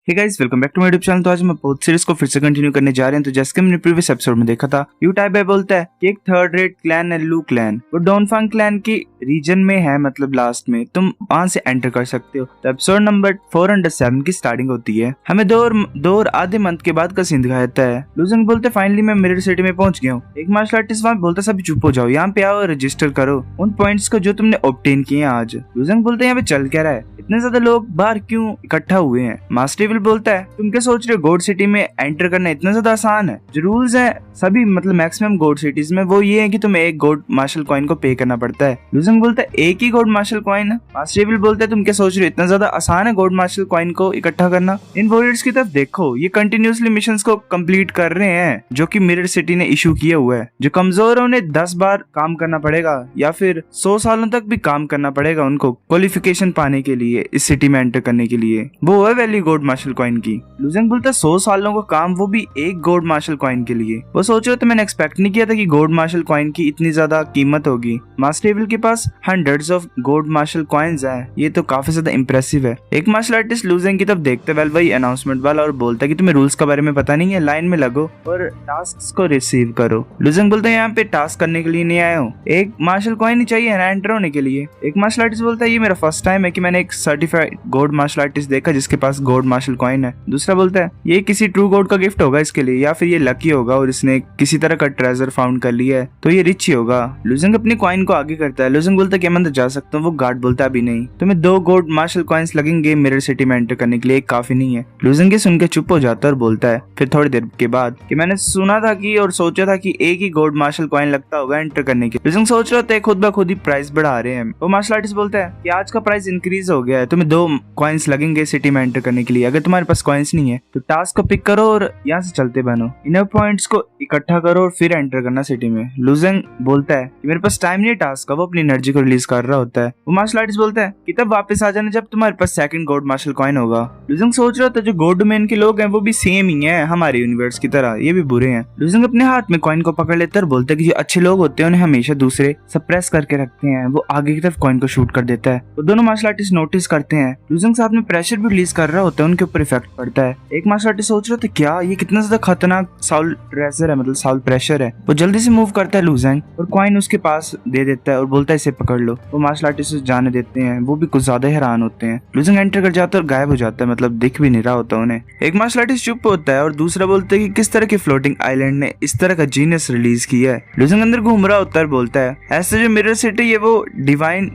Hey guys, welcome back to my YouTube channel. तो आज हम बहुत सीरीज को फिर से कंटिन्यू करने जा रहे हैं। तो जैसे कि हमने प्रीवियस एपिसोड में देखा था, यू टाइप है बोलता है कि एक थर्ड रेट क्लैन है लू क्लैन, वो डोनफांग क्लैन की रीजन में है, मतलब लास्ट में तुम वहां से एंटर कर सकते हो। तो एपिसोड नंबर 407 की स्टार्टिंग होती है। हमें दो और आधे मंथ के बाद का सीन दिखाया जाता है। लूजंग बोलते फाइनली मैं मिरर सिटी में पहुंच गया हूँ। एक मार्शल आर्टिस्ट वहां बोलता सभी चुप हो जाओ, यहाँ पे आओ, रजिस्टर करो उन पॉइंट्स को जो तुमने ऑब्टेन किए आज। लूजंग बोलते यहाँ पे चल क्या रहा है, इतने ज्यादा लोग बाहर क्यों इकट्ठा हुए हैं। मास्टर विल बोलता है तुम क्या सोच रहे हो, गोड सिटी में एंटर करना इतना ज्यादा आसान है। जो रूल्स है सभी मतलब मैक्सिमम गोड सिटीज में वो ये है कि तुम्हें एक गोड मार्शल कॉइन को पे करना पड़ता है। लूजंग बोलता है एक ही गोड मार्शल कॉइन है। मास्टर विल बोलता है तुम क्या सोच रहे हो, इतना ज्यादा आसान है गोड मार्शल कॉइन को इकट्ठा करना। इन वॉरियर्स की तरफ देखो, ये कंटिन्यूसली मिशंस को कंप्लीट कर रहे हैं जो कि मिरर सिटी ने इशू किया हुआ है। जो कमजोर है उन्हें 10 बार काम करना पड़ेगा या फिर 100 सालों तक भी काम करना पड़ेगा उनको क्वालिफिकेशन पाने के लिए, इस सिटी में एंटर करने के लिए। वो है वैल्यू गोड मार्शल कॉइन की। लूजंग बोलता 100 सालों का काम, वो भी एक गोल्ड मार्शल कॉइन के लिए। वो सोच रहे तो मैंने एक्सपेक्ट नहीं किया था कि गोल्ड मार्शल कॉइन की इतनी ज्यादा कीमत होगी। मास्टर एविल के पास hundreds of gold marshal coins हैं, ये तो काफी ज्यादा इंप्रेसिव है। एक मार्शल आर्टिस्ट लूजंग की तरफ देखते वेल वही अनाउंसमेंट वाला और बोलता है कि तुम्हें रूल्स के बारे में पता नहीं है, लाइन में लगो और टास्क को रिसीव करो। लूजंग बोलता है यहाँ पे टास्क करने के लिए नहीं आया हूँ, एक मार्शल कॉइन ही चाहिए ना एंटर होने के लिए। एक मार्शल आर्टिस्ट बोलता है ये मेरा फर्स्ट टाइम है कि मैंने एक सर्टिफाइड गोल्ड मार्शल आर्टिस्ट देखा जिसके पास गोल्ड मार्शल कॉइन है। दूसरा बोलता है ये किसी ट्रू गॉड का गिफ्ट होगा इसके लिए, या फिर ये लकी होगा और इसने किसी तरह का ट्रेजर फाउंड कर लिया है तो ये रिच ही होगा। लूजंग अपनी कॉइन को आगे करता है। लूजंग बोलता है कि मैं अंदर जा सकता हूँ। वो गार्ड बोलता है अभी नहीं, तुम्हें 2 गोल्ड मार्शल कॉइन्स लगेंगे मिरर सिटी में एंटर करने के लिए, एक काफी नहीं है। लूजंग ये सुन के चुप हो जाता है और बोलता है फिर थोड़ी देर के बाद कि मैंने सुना था कि और सोचा था कि एक ही गोल्ड मार्शल कॉइन लगता होगा एंटर करने के। लूजंग सोच रहा था खुद ब खुद ही प्राइस बढ़ा रहे हैं। वो मार्शल आर्टिस्ट बोलता है कि आज का प्राइस इंक्रीज हो गया है, तुम्हें 2 कॉइन्स लगेंगे सिटी में एंटर करने के लिए। अगर तुम्हारे पास कॉइन्स नहीं है तो टास्क को पिक करो और यहाँ से चलते बनो, इनर पॉइंट्स को इकट्ठा करो और फिर एंटर करना सिटी में। लूजंग बोलता है कि मेरे पास टाइम नहीं है टास्क का, वो अपनी एनर्जी को रिलीज कर रहा होता है। वो मार्शल आर्टिस्ट बोलता है कि तब वापस आ जाना जब तुम्हारे पास सेकंड गोल्ड मार्शल कॉइन होगा। लूजंग सोच रहा था जो गोल्ड डोमेन के लोग हैं वो भी सेम ही है हमारे यूनिवर्स की तरह, ये भी बुरे हैं। लूजंग अपने हाथ में कॉइन को पकड़ लेता है और बोलता है कि जो अच्छे लोग होते हैं उन्हें हमेशा दूसरे सप्रेस करके रखते हैं। वो आगे की तरफ कॉइन को शूट कर देता है। वो दोनों मार्शल आर्टिस्ट नोटिस करते हैं। लूजंग साथ में प्रेशर भी रिलीज कर रहा होता है, उनके ऊपर इफेक्ट पड़ता है। एक मार्शल आर्टिस्ट सोच रहा था क्या ये कितना ज्यादा खतरनाक साउल प्रेशर है, मतलब साउल प्रेशर है। वो जल्दी से मूव करता है लूजंग और कॉइन उसके पास दे देता है और बोलता है इसे पकड़ लो। वो मार्शल आर्टिस्ट जाने देते हैं, वो भी कुछ ज्यादा हैरान होते हैं। लूजंग एंटर कर जाता है और गायब हो जाता है, मतलब दिख भी नहीं रहा होता उन्हें। एक मार्शल आर्टिस्ट चुप होता है और दूसरा बोलता है कि किस तरह की फ्लोटिंग आइलैंड ने इस तरह का जीनियस रिलीज किया है। लूजंग अंदर घूम रहा होता है, बोलता है ऐसे जो मिरर सिटी है वो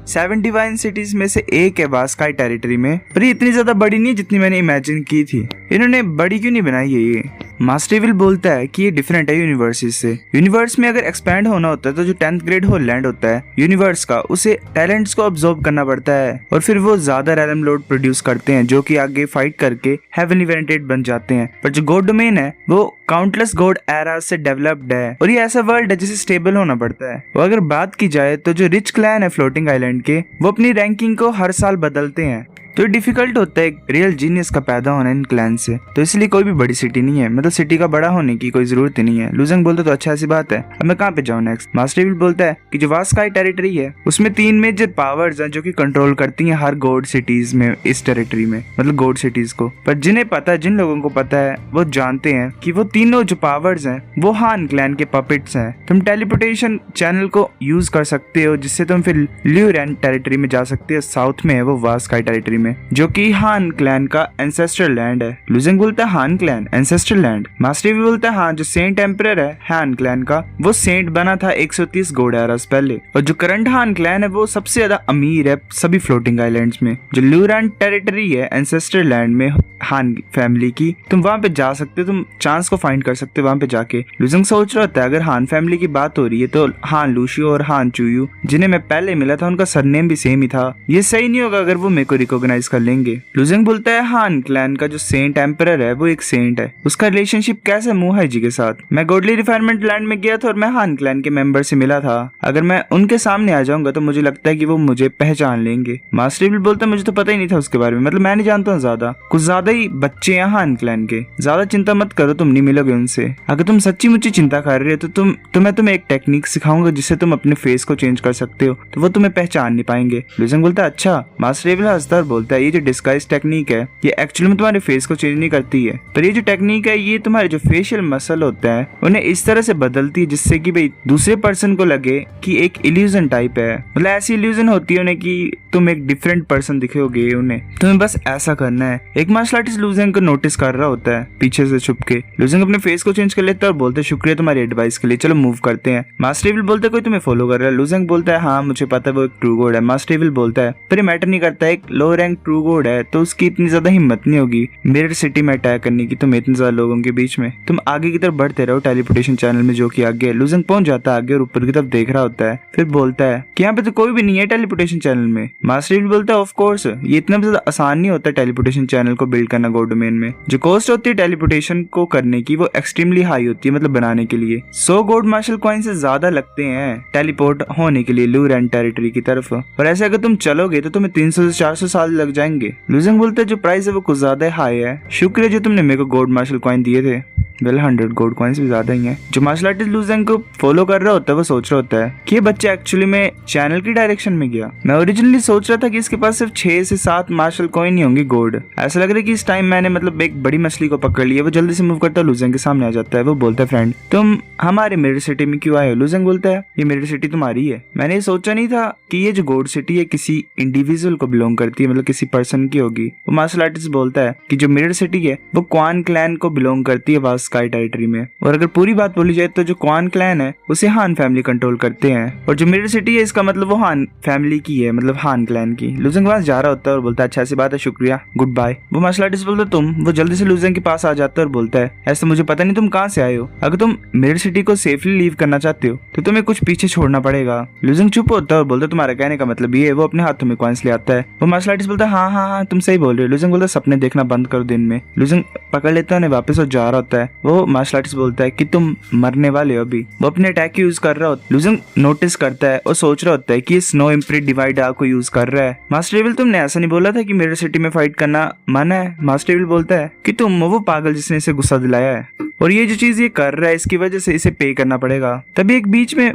7 डिवाइन सिटीज में से एक है वास्काई टेरिटरी में, पर ये इतनी ज्यादा बड़ी नहीं जितनी मैंने इमेजिन की थी। इन्होंने बड़ी क्यों नहीं बनाई है ये। मास्टर विल बोलता है कि ये डिफरेंट है यूनिवर्स से। यूनिवर्स में अगर एक्सपैंड होना होता है तो जो 10th ग्रेड होललैंड होता है यूनिवर्स का, उसे टैलेंट्स को अब्सॉर्ब करना पड़ता है और फिर वो ज्यादा रैलम लोड प्रोड्यूस करते हैं जो कि आगे फाइट करके हेवनली वेरिएंटेड बन जाते हैं। पर जो गॉड डोमेन है वो काउंटलेस गॉड एरा से डेवलप्ड है और ये ऐसा वर्ल्ड है जिसे स्टेबल होना पड़ता है। और अगर बात की जाए तो जो रिच क्लैन है फ्लोटिंग आइलैंड के, वो अपनी रैंकिंग को हर साल बदलते हैं, तो डिफिकल्ट होता है एक रियल जीनियस का पैदा होना इन क्लैन से। तो इसलिए कोई भी बड़ी सिटी नहीं है, मतलब सिटी का बड़ा होने की कोई जरूरत ही नहीं है। लूजंग बोलता तो अच्छा ऐसी बात है, अब मैं कहाँ पे जाऊँ नेक्स्ट। मास्टर विल बोलता है कि जो वास्काई टेरिटरी है उसमें 3 मेजर पावर्स हैं जो कि कंट्रोल करती हैं हर गॉड सिटीज में, इस टेरिटरी में, मतलब गॉड सिटीज को। पर जिन्हें पता है, जिन लोगों को पता है वो जानते हैं कि वो तीनों जो पावर्स हैं वो हान क्लैन के पपेट्स हैं। तुम टेलीपोर्टेशन चैनल को यूज कर सकते हो जिससे तुम फिर ल्यूरैन टेरिटरी में जा सकते हो। साउथ में है वो वास्काई टेरिटरी में, जो कि हान क्लैन का एंसेस्ट्रल लैंड है। लूजंग बोलता है हान क्लैन एंसेस्ट्रल लैंड। मास्टर भी बोलता है हाँ, जो सेंट एम्परर है हान क्लैन का, वो सेंट बना था 130 गोड एरास पहले। और जो करंट हान क्लैन है वो सबसे ज्यादा अमीर है सभी फ्लोटिंग आइलैंड्स में। जो ल्यूरैन टेरिटरी है एंसेस्ट्रल लैंड में हान फैमिली की, तुम वहां पे जा सकते हो, तुम चांस को फाइंड कर सकते हो वहां पे जाके। लूजंग सोच रहा था अगर हान फैमिली की बात हो रही है तो हान लूशियो और हान चूयू, जिन्हें मैं पहले मिला था, उनका सरनेम भी सेम ही था। ये सही नहीं होगा अगर वो मेरे को रिकॉग्नाइज कर लेंगे। लूजंग बोलता है हान क्लैन का जो सेंट एम्परर है वो एक सेंट है, उसका रिलेशनशिप कैसे मुहाई जी के साथ। मैं गॉडली रिफाइनमेंट लैंड में गया था और मैं हान क्लैन के मेंबर से मिला था, अगर मैं उनके सामने आ जाऊंगा तो मुझे लगता है कि वो मुझे पहचान लेंगे। मास्टर विल बोलता है मुझे तो पता ही नहीं था उसके बारे में, मतलब मैं नहीं जानता हूँ ज्यादा, कुछ ज्यादा ही बच्चे हैं हान क्लैन के। ज्यादा चिंता मत करो, तुम नहीं मिलोगे उनसे। अगर तुम सच्ची मुच्ची चिंता कर रहे हो तो मैं तुम्हें एक टेक्निक सिखाऊंगा जिससे तुम अपने फेस को चेंज कर सकते हो, तो वो तुम्हें पहचान नहीं पाएंगे। लूजंग बोलता है अच्छा। मास्टर विल हंसता है और बोलता है ये जो डिस्गाइज टेक्निक है ये एक्चुअली में तुम्हारे फेस को चेंज नहीं करती है, पर ये जो टेक्निक है ये तुम्हारे जो फेशियल मसल होता है उन्हें इस तरह से बदलती है जिससे कि भाई दूसरे पर्सन को लगे कि एक इल्यूजन टाइप है, मतलब ऐसी इल्यूजन होती है उन्हें कि तुम एक डिफरेंट पर्सन दिखोगे उन्हें। तुम्हें बस ऐसा करना है। एक मार्शल आर्टिस्ट लूजेंग को नोटिस कर रहा होता है पीछे से छुप के। लूजेंग अपने फेस को चेंज कर लेता है और बोलते हैं शुक्रिया तुम्हारी एडवाइस के लिए, चलो मूव करते हैं। मास्टर इविल बोलता है कोई तुम्हें फॉलो कर रहा है। लूजेंग बोलता है हाँ मुझे पता है वो एक ट्रू गॉड है। मास्टर इविल बोलता है पर ये मैटर नहीं करता, एक लो रैंक ट्रू गॉड है तो उसकी इतनी ज्यादा हिम्मत नहीं होगी मिरर सिटी में अटैक करने की, तुम इतने ज्यादा लोगों के बीच में, तुम आगे की तरफ बढ़ते रहो टेलीपोर्टेशन चैनल में जो कि आगे। लूजेंग पहुंच जाता है आगे और ऊपर की तरफ देख रहा होता है, फिर बोलता है कि यहाँ पे तो कोई भी नहीं है टेलीपोर्टेशन चैनल में। मास्टर इविल बोलता है ऑफ कोर्स ये इतना ज्यादा आसान नहीं होता टेलीपोर्टेशन चैनल को बिल्ड करना गॉड डोमेन में। जो कॉस्ट होती है टेलीपोर्टेशन को करने की वो एक्सट्रीमली हाई होती है, मतलब बनाने के लिए 100 गोल्ड मार्शल कॉइन से ज्यादा लगते हैं टेलीपोर्ट होने के लिए लूरेंट टेरिटरी की तरफ, और ऐसे अगर तुम चलोगे तो तुम्हें 300 से 400 साल लग जाएंगे। लूजेंग बोलता है जो प्राइस है वो कुछ ज्यादा हाई है, शुक्रिया जो तुमने मेरे को गोल्ड मार्शल कॉइन दिए थे। वेल 100 गोल्ड कॉइंस भी ज्यादा ही हैं। जो मार्शल आर्टिस्ट लूजेंग को फॉलो कर रहा होता है वो सोच रहा होता है कि ये बच्चा एक्चुअली में चैनल की डायरेक्शन में गया। मैं ओरिजिनली सोच रहा था कि इसके पास सिर्फ 6 से 7 मार्शल कॉइन ही होंगे गोल्ड। ऐसा लग रहा है कि इस टाइम मैंने मतलब एक बड़ी मछली को पकड़ लिया। वो जल्दी से मूव करता है लूजेंग के सामने आ जाता है। वो बोलता है फ्रेंड तुम हमारे मिरर सिटी में क्यों आए हो? लूजेंग बोलता है ये मिरर सिटी तुम्हारी है, मैंने ये सोचा नहीं था कि ये जो गोड सिटी है किसी इंडिविजुअल को बिलोंग करती है, मतलब किसी पर्सन की होगी। वो मार्शल आर्टिस्ट बोलता है कि जो मिरर सिटी है वो क्वान क्लैन को बिलोंग करती है वास्ट स्काई टेरिटरी में, और अगर पूरी बात बोली जाए तो जो क्वान क्लैन है उसे हान फैमिली कंट्रोल करते हैं, और जो मिरर सिटी है इसका मतलब वो हान फैमिली की है, मतलब हान क्लैन की। लूजेंग के पास जा रहा होता है और बोलता है अच्छा ऐसी बात है शुक्रिया गुड बाय। वो मार्शल आर्टिस्ट बोलता है तुम, वो जल्दी से लूजेंग के पास आ जाता है और बोलता है ऐसा मुझे पता नहीं तुम कहाँ से आए हो, अगर तुम मिरर सिटी को सेफली लीव करना चाहते हो तो तुम्हें कुछ पीछे छोड़ना पड़ेगा। लूजेंग चुप होता है और बोलता है तुम्हारा कहने का मतलब ये है। वो अपने हाथों में कॉइंस ले आता है। वो मार्शल आर्टिस्ट बोलता है हाँ हाँ हाँ तुम सही बोल रहे हो। लूजेंग बोलता है सपने देखना बंद करो दिन में। लूजेंग पकड़ लेता है वापस और जा रहा होता है। वो मार्शल आर्टिस्ट बोलता है कि तुम मरने वाले हो अभी। वो अपने अटैक यूज कर रहा होता है। लूजेंग नोटिस करता है और सोच रहा होता है कि स्नो इम्प्रिंट डिवाइड आग को यूज कर रहा है। मास्टर इविल तुमने ऐसा नहीं बोला था कि मिरर सिटी में फाइट करना मना है? मास्टर इविल बोलता है कि तुम वो पागल जिसने इसे गुस्सा दिलाया है और ये जो चीज ये कर रहा है इसकी वजह से इसे पे करना पड़ेगा। तभी एक बीच में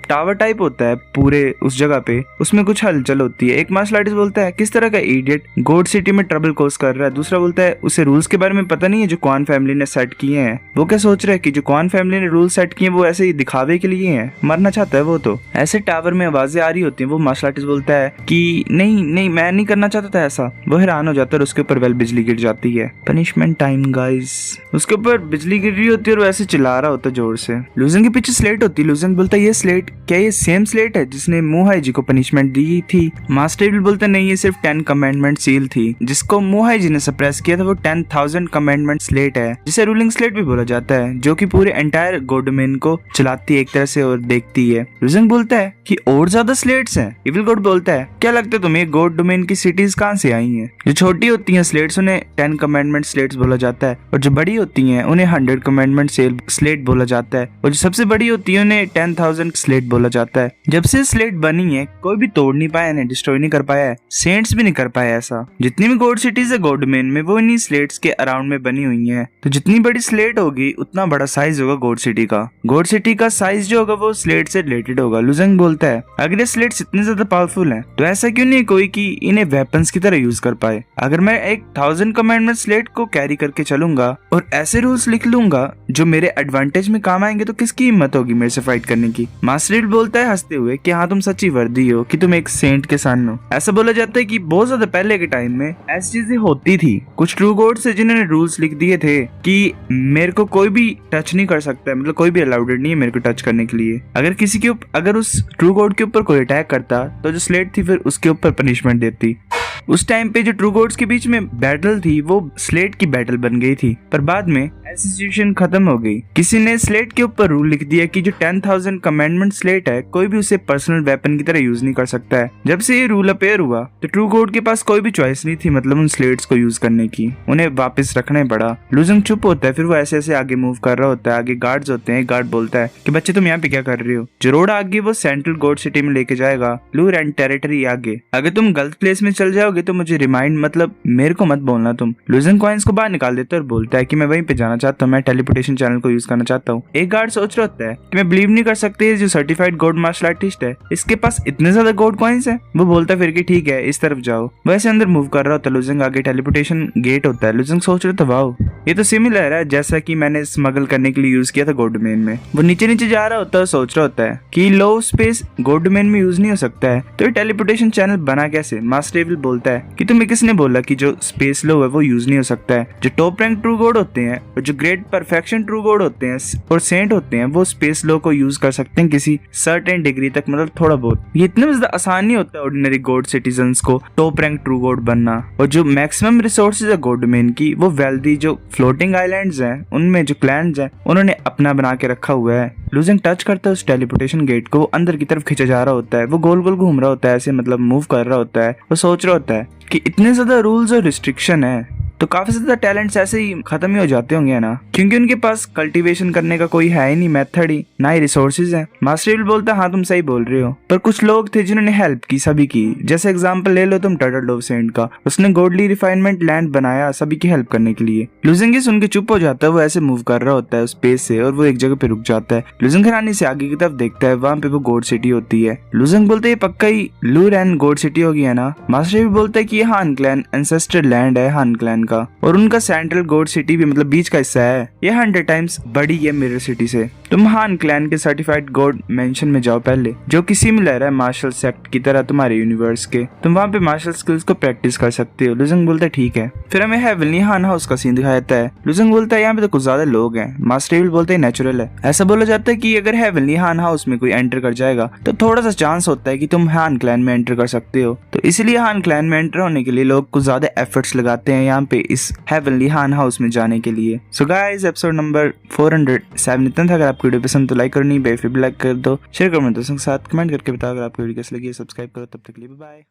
टावर टाइप होता है पूरे उस जगह पे, उसमें कुछ हलचल होती है। एक मार्शल आर्टिस्ट बोलता है किस तरह का इडियट गोड सिटी में ट्रबल कॉज कर रहा है। दूसरा बोलता है उसे रूल्स के बारे में पता नहीं है जो क्वान फैमिली ने सेट किए हैं। वो क्या सोच रहा है कि जो क्वान फैमिली ने रूल सेट किए वो ऐसे ही दिखावे के लिए हैं, मरना चाहता है वो तो। ऐसे टावर में आवाजें आ रही होती है। वो मार्शल आर्टिस्ट बोलता है कि नहीं नहीं मैं नहीं करना चाहता था ऐसा। वो हैरान हो जाता है और उसके ऊपर वेल बिजली गिर जाती है। Punishment time guys. उसके ऊपर बिजली गिर रही होती है और वैसे चिल्ला रहा होता है जोर से। लूजेंग के पीछे स्लेट होती है। लूजेंग बोलता है ये स्लेट क्या ये सेम स्लेट है जिसने मोहाई जी को पनिशमेंट दी थी? मास्टर इविल बोलता नहीं ये सिर्फ 10 कमांडमेंट सील थी जिसको मोहाई जी ने सप्रेस किया था। वो 10,000 कमांडमेंट स्लेट है जिसे रूलिंग स्लेट भी बोला जाता है, जो कि पूरे एंटायर गॉड डोमेन को चलाती है एक तरह से और देखती है। लूजेंग बोलता है कि और ज्यादा स्लेट्स हैं। इविल गॉड बोलता है क्या लगता है तुम्हें गॉड डोमेन की सिटीज कहाँ से आई हैं? जो छोटी होती हैं स्लेट्स उन्हें 10 कमांडमेंट स्लेट्स बोला जाता है, और जो बड़ी होती हैं उन्हें 100 कमांडमेंट स्लेट बोला जाता है, और जो सबसे बड़ी होती है उन्हें 10,000 स्लेट बोला जाता है। जब से स्लेट बनी है कोई भी तोड़ नहीं पाया है, डिस्ट्रॉय नहीं कर पाया है, सेंट्स भी नहीं कर पाया ऐसा। जितनी भी गॉड सिटीज है गॉड डोमेन में वो इन्हीं स्लेट्स के अराउंड में बनी हुई है। तो जितनी बड़ी स्लेट होगी उतना बड़ा साइज होगा गॉड सिटी का। गॉड सिटी का साइज जो होगा वो स्लेट से रिलेटेड होगा। लूजेंग बोलता है अगर ये स्लेट्स इतने ज्यादा पावरफुल हैं तो ऐसा क्यों नहीं कोई कि इन्हें वेपन्स की तरह यूज कर पाए? अगर मैं एक 1000 कमांडमेंट स्लेट को कैरी करके चलूंगा और ऐसे रूल्स लिख लूंगा जो मेरे एडवांटेज में काम आएंगे तो किसकी हिम्मत होगी मेरे से फाइट करने की? मास्टर इविल बोलता है हंसते हुए कि हाँ तुम सच्ची वर्दी हो कि तुम एक सेंट के सन हो। ऐसा बोला जाता है कि बहुत ज्यादा पहले के टाइम में ऐसी चीजें होती थी। कुछ ट्रू गॉड्स है जिन्होंने रूल्स लिख दिए थे कि मेरे को कोई भी टच नहीं कर सकता है, मतलब कोई भी अलाउडेड नहीं है मेरे को टच करने के लिए। अगर किसी के अगर उस ट्रू गॉड के ऊपर कोई अटैक करता तो जो स्लेट थी फिर उसके ऊपर पनिशमेंट देती। उस टाइम पे जो ट्रू गॉड्स के बीच में बैटल थी वो स्लेट की बैटल बन गई थी, पर बाद में ऐसी सिचुएशन खत्म हो गई। किसी ने स्लेट के ऊपर रूल लिख दिया कि जो 10,000 कमांडमेंट स्लेट है कोई भी उसे पर्सनल वेपन की तरह यूज नहीं कर सकता है। जब से ये रूल अपेयर हुआ तो ट्रू गॉड के पास कोई भी चॉइस नहीं थी, मतलब उन स्लेट्स को यूज करने की, उन्हें वापस रखना ही पड़ा। लूजेंग चुप होता है, फिर वो ऐसे ऐसे आगे मूव कर रहा होता है। आगे गार्ड्स होते हैं। गार्ड बोलता है कि बच्चे तुम यहाँ पे क्या कर रहे हो? जो रोड आगे वो सेंट्रल गॉड सिटी में लेके जाएगा लूरेंट टेरिटरी आगे। अगर तुम गलत प्लेस में चल जाओगे जाओगे तो मुझे रिमाइंड मतलब मेरे को मत बोलना तुम। लूजिंग कॉइन्स को बाहर निकाल देता है और बोलता है कि मैं वहीं पे जाना चाहता हूँ, मैं टेलीपोर्टेशन चैनल को यूज करना चाहता हूँ। एक गार्ड सोच रहा होता है कि मैं बिलीव नहीं कर सकती है जो सर्टिफाइड गोल्ड मार्शल आर्टिस्ट है इसके पास इतने ज्यादा गोल्ड कॉइन्स है। वो बोलता है फिर कि ठीक है इस तरफ जाओ। वैसे अंदर मूव कर रहा होता है लूजिंग, आगे टेलीपोर्टेशन गेट होता है। लूजिंग सोच रहा था वाओ ये तो सिमिलर है जैसा कि मैंने स्मगल करने के लिए यूज किया था गोल्ड डोमेन में। वो नीचे नीचे जा रहा होता है, सोच रहा होता है कि लो स्पेस गोल्ड डोमेन में यूज नहीं हो सकता है तो ये टेलीपोर्टेशन चैनल बना कैसे। मास्टर एविल बोलता है कि तुम्हें किसने बोला कि जो स्पेस लो है वो यूज नहीं हो सकता है। जो टॉप रैंक ट्रू गॉड होते हैं और जो ग्रेट परफेक्शन ट्रू गॉड होते हैं और सेंट होते हैं वो स्पेस लो को यूज कर सकते हैं किसी सर्टेन डिग्री तक, मतलब थोड़ा बहुत। ये इतना ज्यादा आसान नहीं होता ऑर्डिनरी गॉड सिटीजन्स को टॉप रैंक ट्रू गॉड बनना। और जो मैक्सिमम रिसोर्सेज है गॉड डोमेन की वो वेल्दी जो फ्लोटिंग आइलैंड्स हैं उनमें जो क्लैंस हैं उन्होंने अपना बना के रखा हुआ है। लूजिंग टच करता है उस टेलीपोर्टेशन गेट को, वो अंदर की तरफ खींचा जा रहा होता है। वो गोल गोल घूम रहा होता है ऐसे, मतलब मूव कर रहा होता है। वो सोच रहा होता है कि इतने ज्यादा रूल्स और रिस्ट्रिक्शन है तो काफी ज्यादा टैलेंट्स ऐसे ही खत्म ही हो जाते होंगे ना, क्योंकि उनके पास कल्टीवेशन करने का कोई है ही नहीं मेथड ही, ना ही रिसोर्सेज है। मास्टर एविल बोलता है हाँ तुम सही बोल रहे हो, पर कुछ लोग थे जिन्होंने हेल्प की सभी की। जैसे एग्जांपल ले लो तुम टर्टल डोव सेंट का, उसने गोल्डली रिफाइनमेंट लैंड बनाया सभी की हेल्प करने के लिए। लूजिंग सुन के चुप हो जाता है, वो ऐसे मूव कर रहा होता है उस पेस से और वो एक जगह पे रुक जाता है। लूजिंग हैरानी से आगे की तरफ देखता है, वहाँ पे वो गोड सिटी होती है। लूजिंग बोलते है पक्का ही लूरैन गोड सिटी होगी है ना। मास्टर एविल बोलता है कि ये हान क्लैन एंसेस्टर लैंड है हान क्लैन का, और उनका सेंट्रल गोड सिटी भी मतलब बीच का हिस्सा है। ये 100 टाइम्स बड़ी है मिरर सिटी से। तुम हान क्लैन के सर्टिफाइड गोड मेंशन में जाओ पहले, जो कि सिमिलर है मार्शल सेक्ट की तरह तुम्हारे यूनिवर्स के। तुम वहाँ पे मार्शल स्किल्स को प्रैक्टिस कर सकते हो। लूजिंग बोलता है ठीक है। फिर हमें हेवनली हान हाउस का सीन दिखाया जाता है। लूजिंग बोलता है यहाँ पे तो कुछ ज्यादा लोग हैं। मास्टर एविल बोलते है नेचुरल है। ऐसा बोला जाता है कि अगर हेवनली हान हाउस में कोई एंटर कर जाएगा तो थोड़ा सा चांस होता है कि तुम हान क्लैन में एंटर कर सकते हो, तो इसलिए हान क्लैन में एंटर होने के लिए लोग कुछ ज्यादा एफर्ट्स लगाते हैं यहाँ पे इस हेवनली हान हाउस में जाने के लिए। सो गाइस एपिसोड नंबर 407 इतना था। अगर आपको वीडियो पसंद तो लाइक करनी, बेफिक्र लाइक कर दो, शेयर करो अपने दोस्तों के साथ, कमेंट करके बताओ अगर आपको वीडियो कैसी लगी। सब्सक्राइब करो, तब तक के लिए बाय।